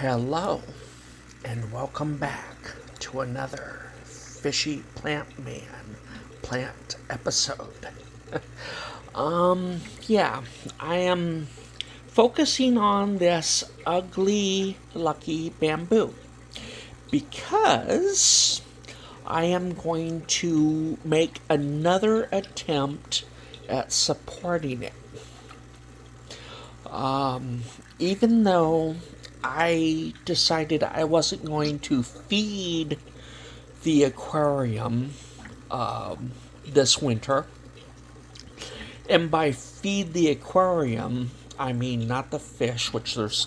Hello, and welcome back to another Fishy Plant Man plant episode. Yeah, I am focusing on this ugly, lucky bamboo because I am going to make another attempt at supporting it. Even though I decided I wasn't going to feed the aquarium this winter. And by feed the aquarium, I mean not the fish, which there's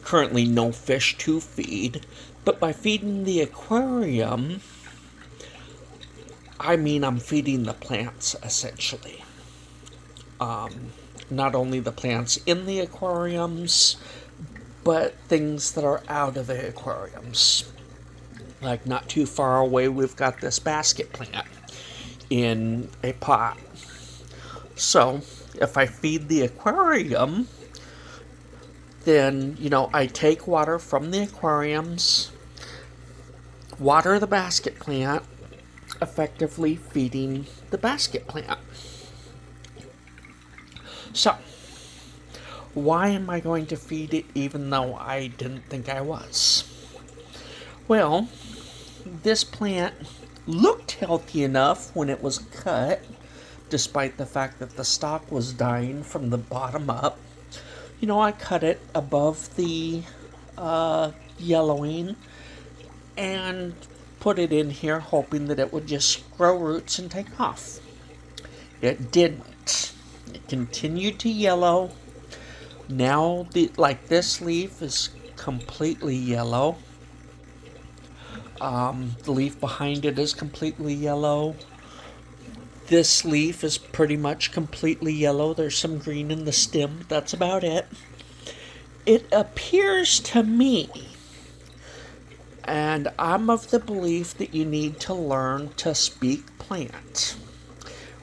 currently no fish to feed. But by feeding the aquarium, I mean I'm feeding the plants, essentially. Not only the plants in the aquariums, but things that are out of the aquariums. Like not too far away, we've got this basket plant in a pot. So if I feed the aquarium, then, I take water from the aquariums, water the basket plant, effectively feeding the basket plant. So, why am I going to feed it even though I didn't think I was? Well, this plant looked healthy enough when it was cut, despite the fact that the stalk was dying from the bottom up. I cut it above the yellowing and put it in here hoping that it would just grow roots and take off. It didn't. It continued to yellow. Now, this leaf is completely yellow. The leaf behind it is completely yellow. This leaf is pretty much completely yellow. There's some green in the stem, but that's about it. It appears to me, and I'm of the belief that you need to learn to speak plant.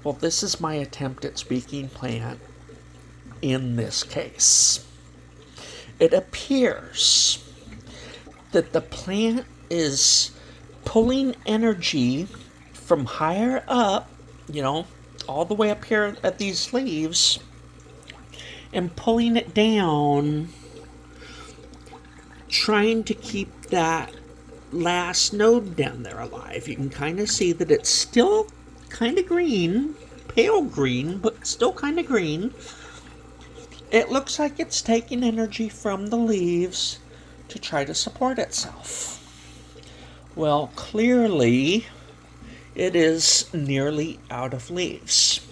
Well, this is my attempt at speaking plant in this case. It appears that the plant is pulling energy from higher up, all the way up here at these leaves, and pulling it down, trying to keep that last node down there alive. You can kind of see that it's still kind of green, pale green, but still kind of green. It looks like it's taking energy from the leaves to try to support itself. Well, clearly, it is nearly out of leaves.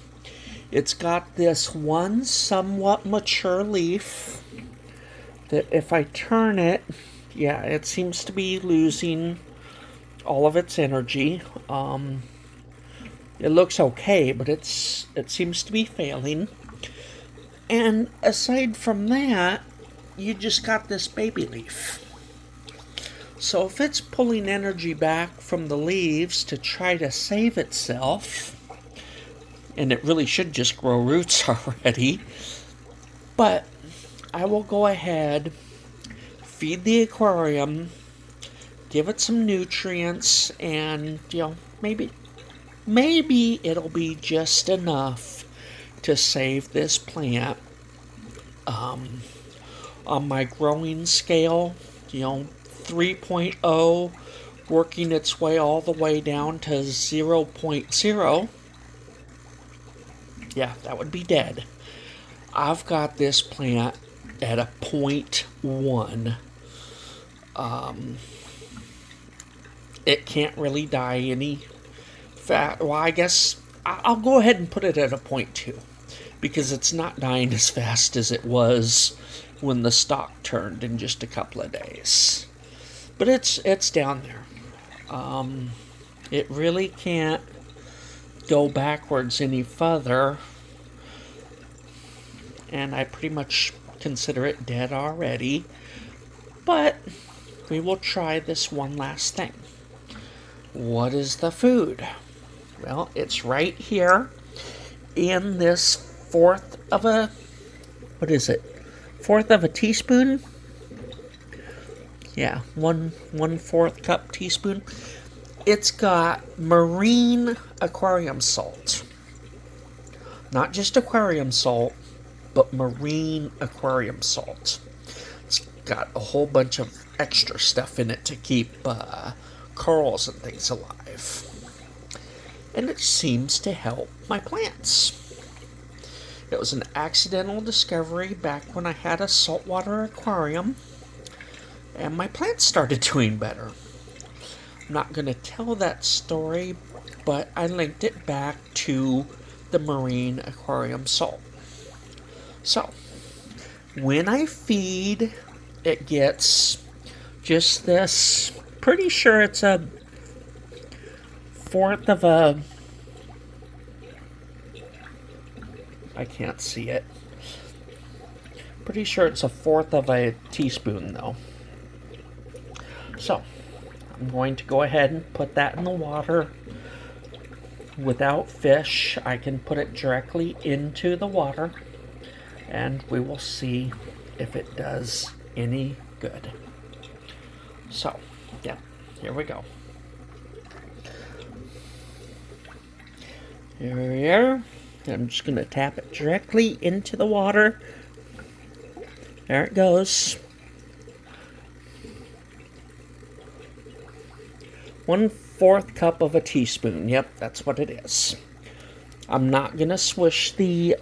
It's got this one somewhat mature leaf that if I turn it, it seems to be losing all of its energy. It looks okay, but it seems to be failing. And aside from that, you just got this baby leaf. So if it's pulling energy back from the leaves to try to save itself, and it really should just grow roots already, but I will go ahead, feed the aquarium, give it some nutrients, and, maybe it'll be just enough to save this plant. On my growing scale, 3.0 working its way all the way down to 0.0. Yeah, that would be dead. I've got this plant at a 0.1. It can't really die any fast. Well, I guess I'll go ahead and put it at a 0.2 because it's not dying as fast as it was when the stalk turned in just a couple of days. But it's down there. It really can't go backwards any further, and I pretty much consider it dead already. But we will try this one last thing. What is the food? Well, it's right here in this fourth of a teaspoon Yeah, 1/4 cup teaspoon. It's got marine aquarium salt. Not just aquarium salt, but marine aquarium salt. It's got a whole bunch of extra stuff in it to keep corals and things alive. And it seems to help my plants. It was an accidental discovery back when I had a saltwater aquarium, and my plants started doing better. I'm not going to tell that story, but I linked it back to the marine aquarium salt. So, when I feed, it gets just this, pretty sure it's a fourth of a, I can't see it. Pretty sure it's a fourth of a teaspoon though. So, I'm going to go ahead and put that in the water. Without fish, I can put it directly into the water, and we will see if it does any good. So, yeah, here we go. Here we are. I'm just going to tap it directly into the water. There it goes. 1/4 cup of a teaspoon. Yep, that's what it is. I'm not going to swish the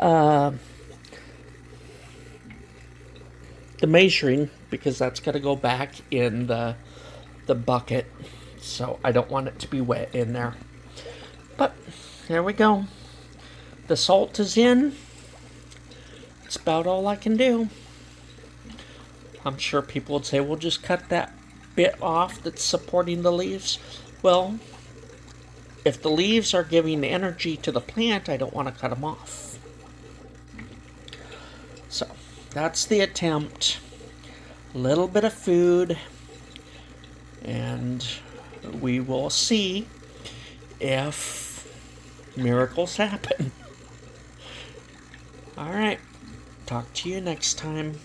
measuring, because that's got to go back in the bucket. So I don't want it to be wet in there. But there we go. The salt is in. It's about all I can do. I'm sure people would say, well, just cut that bit off that's supporting the leaves. Well, if the leaves are giving energy to the plant, I don't want to cut them off. So, that's the attempt. A little bit of food, and we will see if miracles happen. All right. Talk to you next time.